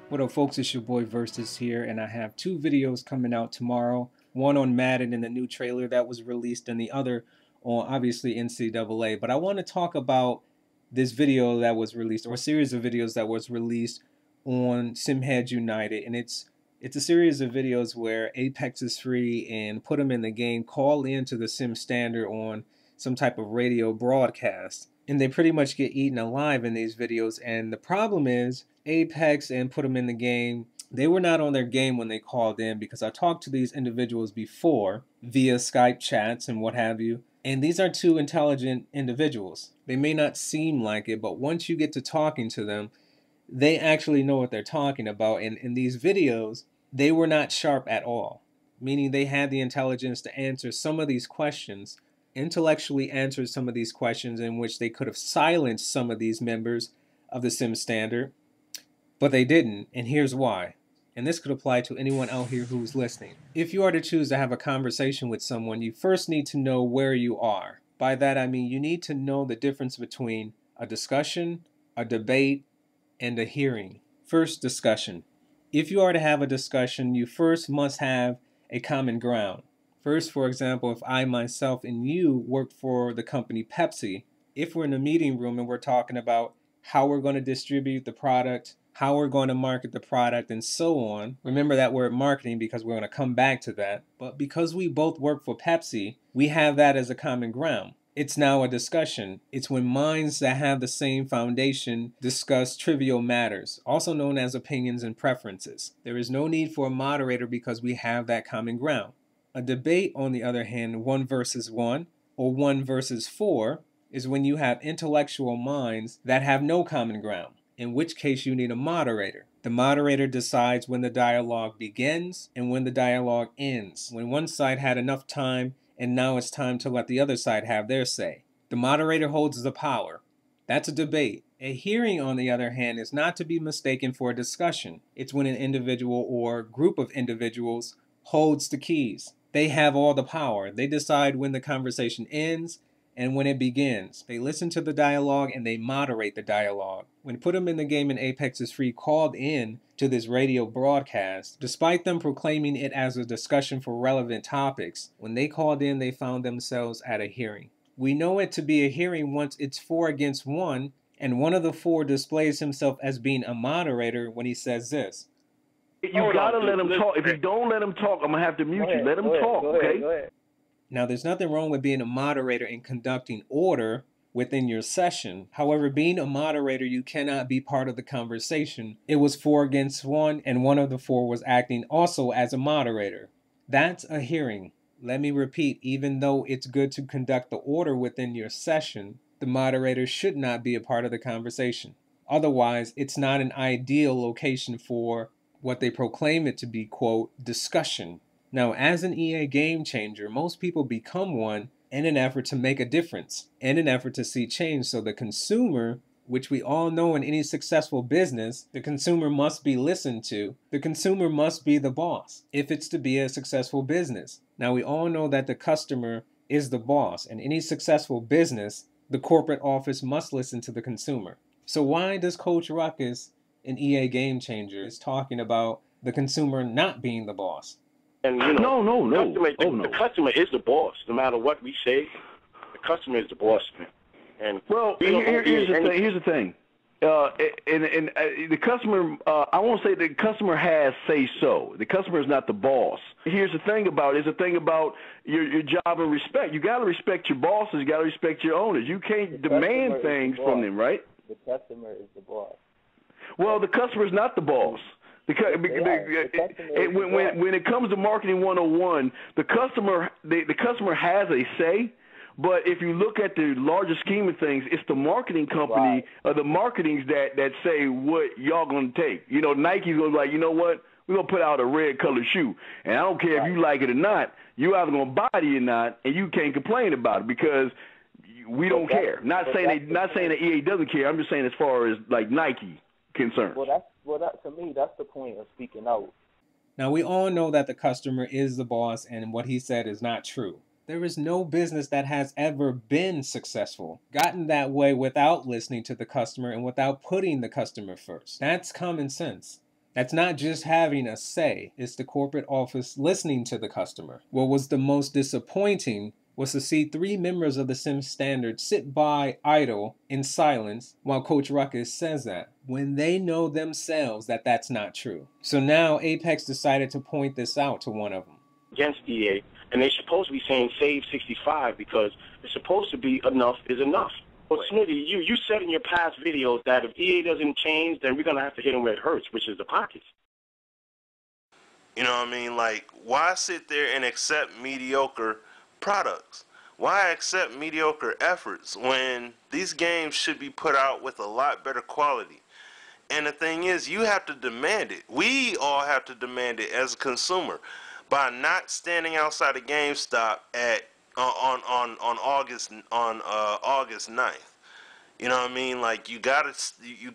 What up, folks? It's your boy Versus here, and I have two videos coming out tomorrow. One on Madden and the new trailer that was released, and the other on obviously NCAA. But I want to talk about this video that was released, or a series of videos that was released on Simhead United, and it's a series of videos where Apex is free and put them in the game, call into the Sim standard on some type of radio broadcast, and they pretty much get eaten alive in these videos. And the problem is Apex and put them in the game, they were not on their game when they called in, because I talked to these individuals before via Skype chats and what have you, and these are two intelligent individuals. They may not seem like it, but once you get to talking to them, they actually know what they're talking about. And in these videos, they were not sharp at all, meaning they had the intelligence to answer some of these questions, intellectually answered some of these questions in which they could have silenced some of these members of the Sim Standard, but they didn't, and here's why. And this could apply to anyone out here who's listening. If you are to choose to have a conversation with someone, you first need to know where you are. By that I mean you need to know the difference between a discussion, a debate, and a hearing. First, discussion. If you are to have a discussion, you first must have a common ground. First, for example, if I myself and you work for the company Pepsi, if we're in a meeting room and we're talking about how we're going to distribute the product, how we're going to market the product, and so on. Remember that word marketing because we're going to come back to that. But because we both work for Pepsi, we have that as a common ground. It's now a discussion. It's when minds that have the same foundation discuss trivial matters, also known as opinions and preferences. There is no need for a moderator because we have that common ground. A debate, on the other hand, 1 versus 1 or 1 versus 4, is when you have intellectual minds that have no common ground, in which case you need a moderator. The moderator decides when the dialogue begins and when the dialogue ends, when one side had enough time and now it's time to let the other side have their say. The moderator holds the power. That's a debate. A hearing, on the other hand, is not to be mistaken for a discussion. It's when an individual or group of individuals holds the keys. They have all the power. They decide when the conversation ends and when it begins. They listen to the dialogue and they moderate the dialogue. When Put 'em in the Game and Apex is Free called in to this radio broadcast, despite them proclaiming it as a discussion for relevant topics, when they called in, they found themselves at a hearing. We know it to be a hearing once it's 4 against 1, and one of the 4 displays himself as being a moderator when he says this. You gotta let him talk. If you don't let him talk, I'm gonna have to mute you. Let him talk, okay? Now, there's nothing wrong with being a moderator and conducting order within your session. However, being a moderator, you cannot be part of the conversation. It was 4 against 1, and one of the 4 was acting also as a moderator. That's a hearing. Let me repeat, even though it's good to conduct the order within your session, the moderator should not be a part of the conversation. Otherwise, it's not an ideal location for what they proclaim it to be, quote, discussion. Now, as an EA game changer, most people become one in an effort to make a difference, in an effort to see change. So the consumer, which we all know in any successful business, the consumer must be listened to. The consumer must be the boss if it's to be a successful business. Now, we all know that the customer is the boss. In any successful business, the corporate office must listen to the consumer. So why does Coach Ruckus, an EA game changer, is talking about the consumer not being the boss? And No. The customer is the boss. No matter what we say, the customer is the boss, man. And well, here's the thing. The customer, I won't say the customer has say so. The customer is not the boss. Here's the thing about it. It's a thing about your job and respect. You got to respect your bosses. You got to respect your owners. You can't demand things from them, right? The customer is the boss. Well, the customer is not the boss. Because when it comes to marketing 101, the customer has a say, but if you look at the larger scheme of things, it's the marketing company or the marketings that say what y'all gonna take. You know, Nike's gonna be like, you know what, we're gonna put out a red colored shoe, and I don't care if you like it or not, you either gonna buy it or not, and you can't complain about it because we don't care. Not saying that EA doesn't care. I'm just saying as far as like Nike concerned. To me, that's the point of speaking out. Now, we all know that the customer is the boss, and what he said is not true. There is no business that has ever been successful, gotten that way without listening to the customer and without putting the customer first. That's common sense. That's not just having a say, it's the corporate office listening to the customer. What was the most disappointing was to see 3 members of the Sim Standard sit by idle in silence while Coach Ruckus says that, when they know themselves that that's not true. So now Apex decided to point this out to one of them. Against EA, and they're supposed to be saying save 65 because it's supposed to be enough is enough. Well, Smitty, you said in your past videos that if EA doesn't change, then we're going to have to hit them where it hurts, which is the pockets. You know what I mean? Like, why sit there and accept mediocre products? Why accept mediocre efforts when these games should be put out with a lot better quality? And the thing is, you have to demand it. We all have to demand it as a consumer by not standing outside of GameStop at on August 9th. You know what I mean? Like, you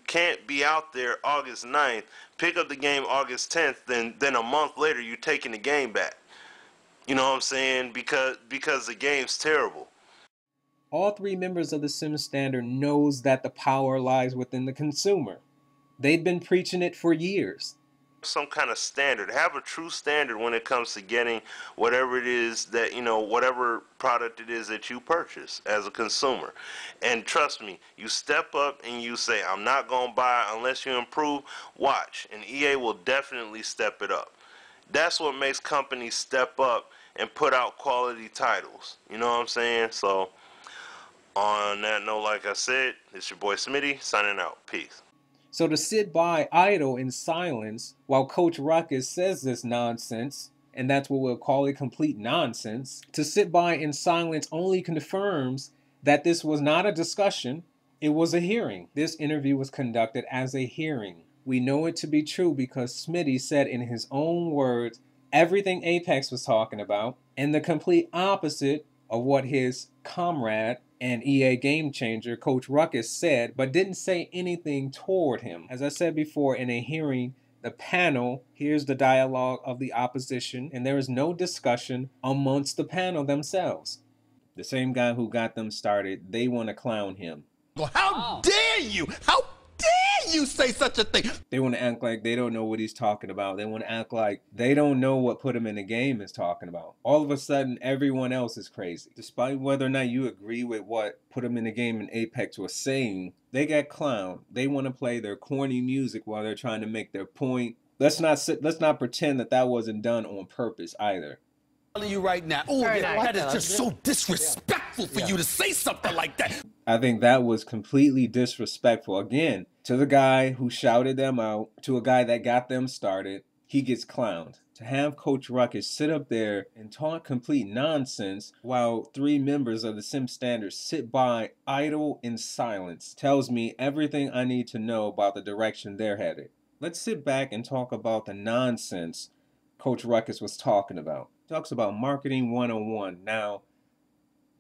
can't be out there August 9th, pick up the game August 10th, then a month later you're taking the game back. You know what I'm saying? Because the game's terrible. All 3 members of the Sim Standard knows that the power lies within the consumer. They've been preaching it for years. Some kind of standard. Have a true standard when it comes to getting whatever it is that, whatever product it is that you purchase as a consumer. And trust me, you step up and you say, I'm not going to buy unless you improve. Watch, and EA will definitely step it up. That's what makes companies step up and put out quality titles. You know what I'm saying? So, on that note, like I said, it's your boy Smitty signing out. Peace. So to sit by idle in silence while Coach Ruckus says this nonsense, and that's what we'll call it, complete nonsense, to sit by in silence only confirms that this was not a discussion, it was a hearing. This interview was conducted as a hearing. We know it to be true because Smitty said in his own words everything Apex was talking about and the complete opposite of what his comrade and EA Game Changer, Coach Ruckus, said, but didn't say anything toward him. As I said before, in a hearing, the panel hears the dialogue of the opposition, and there is no discussion amongst the panel themselves. The same guy who got them started, they want to clown him. Well, how dare you? How dare you say such a thing? They want to act like they don't know what he's talking about. They want to act like they don't know what put him in the game is talking about. All of a sudden, everyone else is crazy. Despite whether or not you agree with what put him in the game in Apex was saying, they got clowned. They want to play their corny music while they're trying to make their point. Let's not pretend that wasn't done on purpose either. You right now. Oh, yeah, that is just so disrespectful for you to say something like that. I think that was completely disrespectful. Again, to the guy who shouted them out, to a guy that got them started, he gets clowned. To have Coach Ruckus sit up there and talk complete nonsense while 3 members of the Sim Standard sit by idle in silence tells me everything I need to know about the direction they're headed. Let's sit back and talk about the nonsense Coach Ruckus was talking about. Talks about marketing 101. Now,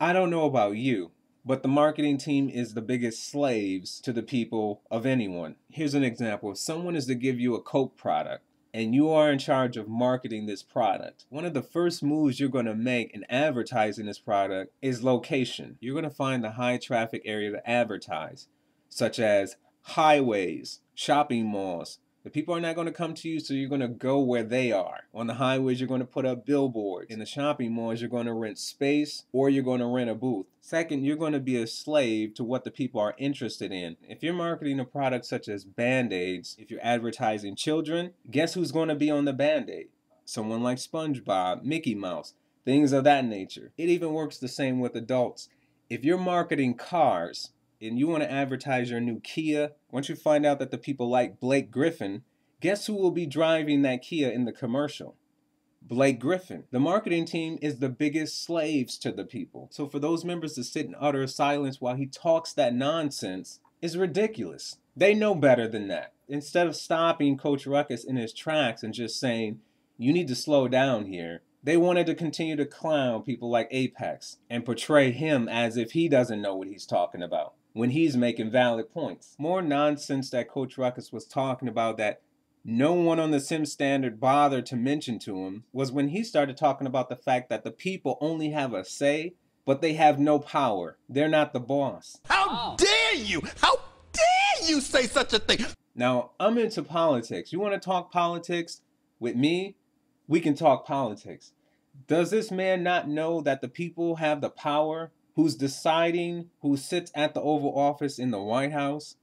I don't know about you, but the marketing team is the biggest slaves to the people of anyone. Here's an example. If someone is to give you a Coke product and you are in charge of marketing this product, one of the first moves you're going to make in advertising this product is location. You're going to find the high traffic area to advertise, such as highways, shopping malls. The people are not going to come to you, so you're going to go where they are. On the highways, you're going to put up billboards. In the shopping malls, you're going to rent space or you're going to rent a booth. Second, you're going to be a slave to what the people are interested in. If you're marketing a product such as Band-Aids, if you're advertising children, guess who's going to be on the Band-Aid? Someone like SpongeBob, Mickey Mouse, things of that nature. It even works the same with adults. If you're marketing cars, and you want to advertise your new Kia, once you find out that the people like Blake Griffin, guess who will be driving that Kia in the commercial? Blake Griffin. The marketing team is the biggest slaves to the people. So for those members to sit in utter silence while he talks that nonsense is ridiculous. They know better than that. Instead of stopping Coach Ruckus in his tracks and just saying, you need to slow down here, they wanted to continue to clown people like Apex and portray him as if he doesn't know what he's talking about when he's making valid points. More nonsense that Coach Ruckus was talking about that no one on the Sim Standard bothered to mention to him was when he started talking about the fact that the people only have a say, but they have no power. They're not the boss. How dare you? How dare you say such a thing? Now, I'm into politics. You want to talk politics with me? We can talk politics. Does this man not know that the people have the power? Who's deciding who sits at the Oval Office in the White House?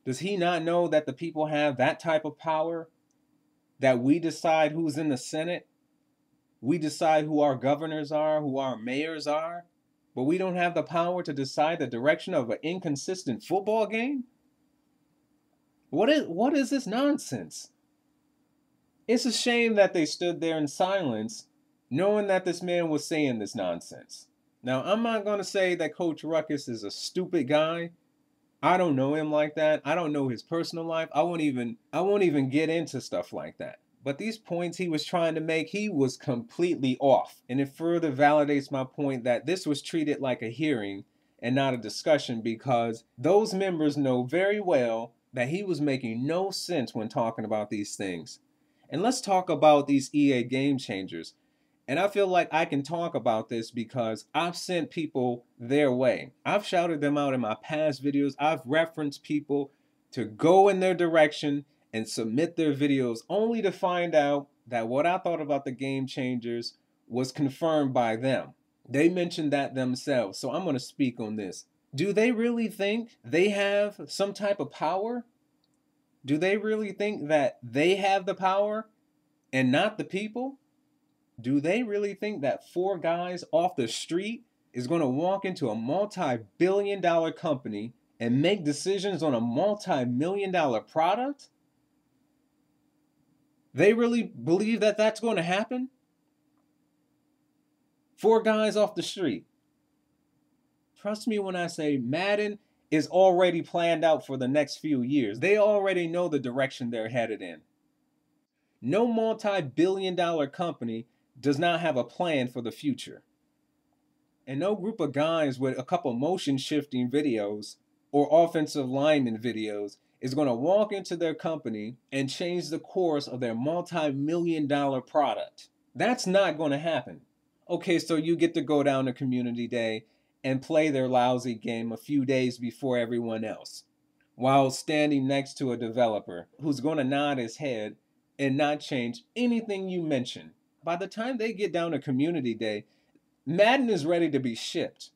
Does he not know that the people have that type of power? That we decide who's in the Senate? We decide who our governors are, who our mayors are? But we don't have the power to decide the direction of an inconsistent football game? What is this nonsense? It's a shame that they stood there in silence, knowing that this man was saying this nonsense. Now, I'm not going to say that Coach Ruckus is a stupid guy. I don't know him like that. I don't know his personal life. I won't even get into stuff like that. But these points he was trying to make, he was completely off. And it further validates my point that this was treated like a hearing and not a discussion, because those members know very well that he was making no sense when talking about these things. And let's talk about these EA game changers. And I feel like I can talk about this because I've sent people their way. I've shouted them out in my past videos. I've referenced people to go in their direction and submit their videos, only to find out that what I thought about the game changers was confirmed by them. They mentioned that themselves. So I'm going to speak on this. Do they really think they have some type of power? Do they really think that they have the power and not the people? Do they really think that 4 guys off the street is going to walk into a multi-billion-dollar company and make decisions on a multi-million-dollar product? They really believe that that's going to happen? 4 guys off the street. Trust me when I say Madden is already planned out for the next few years. They already know the direction they're headed in. No multi-billion-dollar company does not have a plan for the future. And no group of guys with a couple motion shifting videos or offensive lineman videos is going to walk into their company and change the course of their multi-million-dollar product. That's not going to happen. Okay, so you get to go down to community day and play their lousy game a few days before everyone else, while standing next to a developer who's going to nod his head and not change anything you mention. By the time they get down to community day, Madden is ready to be shipped.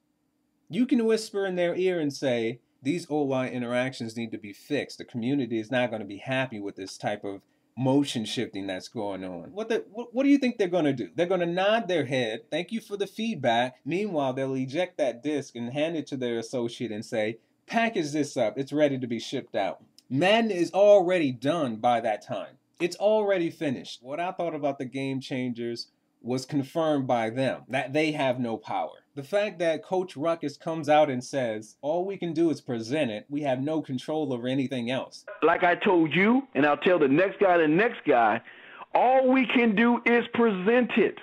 You can whisper in their ear and say, these O-line interactions need to be fixed. The community is not going to be happy with this type of motion shifting that's going on. What do you think they're going to do? They're going to nod their head, thank you for the feedback. Meanwhile, they'll eject that disc and hand it to their associate and say, package this up, it's ready to be shipped out. Madden is already done by that time. It's already finished. What I thought about the game changers was confirmed by them, that they have no power. The fact that Coach Ruckus comes out and says, all we can do is present it, we have no control over anything else. Like I told you, and I'll tell the next guy, all we can do is present it.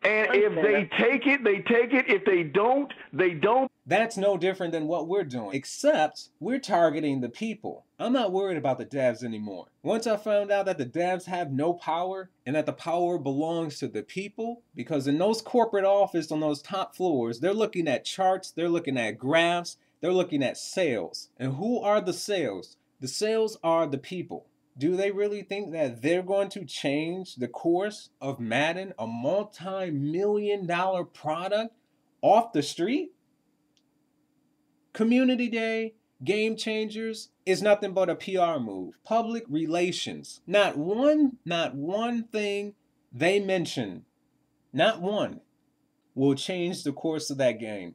And if they take it, they take it. If they don't, they don't. That's no different than what we're doing, except we're targeting the people. I'm not worried about the devs anymore. Once I found out that the devs have no power and that the power belongs to the people, because in those corporate offices on those top floors, they're looking at charts, they're looking at graphs, they're looking at sales. And who are the sales? The sales are the people. Do they really think that they're going to change the course of Madden, a multi-million-dollar product, off the street? Community Day, game changers, is nothing but a PR move. Public relations. Not one thing they mention, not one, will change the course of that game.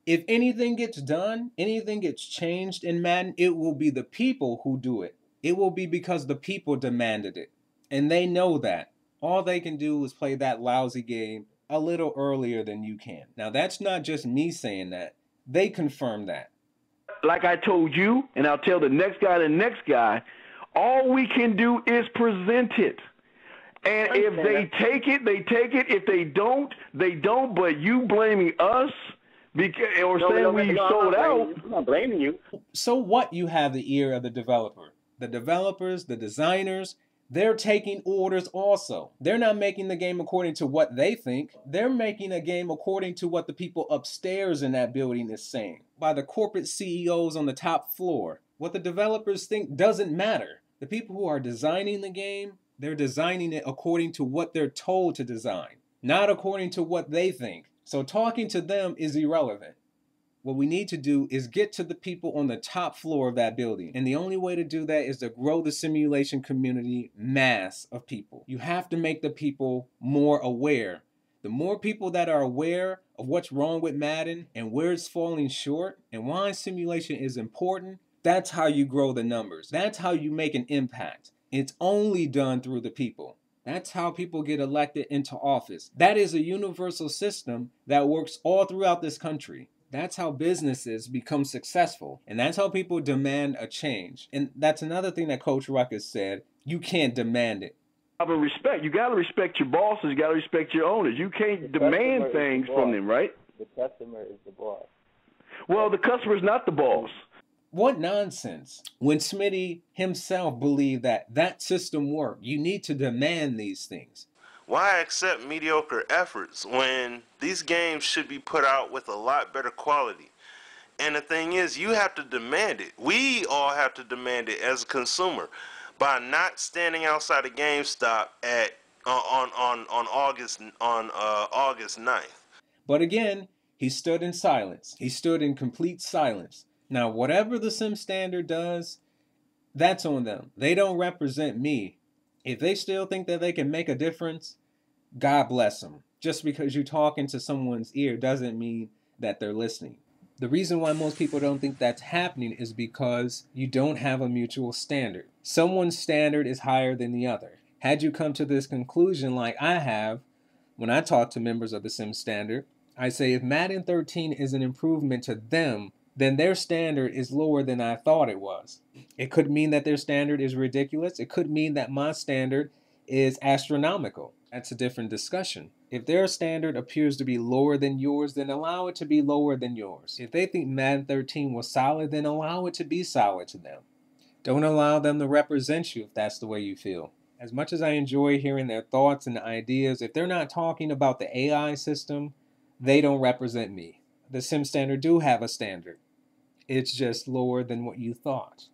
If anything gets done, anything gets changed in Madden, it will be the people who do it. It will be because the people demanded it. And they know that. All they can do is play that lousy game a little earlier than you can. Now, that's not just me saying that. They confirm that. Like I told you, and I'll tell the next guy, all we can do is present it. And if they take it, they take it. If they don't, they don't. But you blaming us or saying we sold out. I'm not blaming you. So what? You have the ear of the developer. The developers, the designers, They're taking orders also. They're not making the game according to what they think. They're making a game according to what the people upstairs in that building is saying, by the corporate CEOs on the top floor. What the developers think doesn't matter. The people who are designing the game, they're designing it according to what they're told to design, not according to what they think. So talking to them is irrelevant. What we need to do is get to the people on the top floor of that building. And the only way to do that is to grow the simulation community mass of people. You have to make the people more aware. The more people that are aware of what's wrong with Madden and where it's falling short and why simulation is important, that's how you grow the numbers. That's how you make an impact. It's only done through the people. That's how people get elected into office. That is a universal system that works all throughout this country. That's how businesses become successful. And that's how people demand a change. And that's another thing that Coach Ruckus said. You can't demand it. Respect. You got to respect your bosses. You got to respect your owners. You can't demand things from them, right? The customer is the boss. Well, the customer's not the boss. What nonsense. When Smitty himself believed that that system worked, you need to demand these things. Why accept mediocre efforts when these games should be put out with a lot better quality? And the thing is, you have to demand it. We all have to demand it as a consumer by not standing outside of GameStop at on August 9th. But again, he stood in silence. He stood in complete silence. Now, whatever the sim standard does, that's on them. They don't represent me. If they still think that they can make a difference, God bless them. Just because you talk into someone's ear doesn't mean that they're listening. The reason why most people don't think that's happening is because you don't have a mutual standard. Someone's standard is higher than the other. Had you come to this conclusion like I have, when I talk to members of the sim standard, I say if Madden 13 is an improvement to them, then their standard is lower than I thought it was. It could mean that their standard is ridiculous. It could mean that my standard is astronomical. That's a different discussion. If their standard appears to be lower than yours, then allow it to be lower than yours. If they think Madden 13 was solid, then allow it to be solid to them. Don't allow them to represent you if that's the way you feel. As much as I enjoy hearing their thoughts and ideas, if they're not talking about the AI system, they don't represent me. The sim standard do have a standard. It's just lower than what you thought.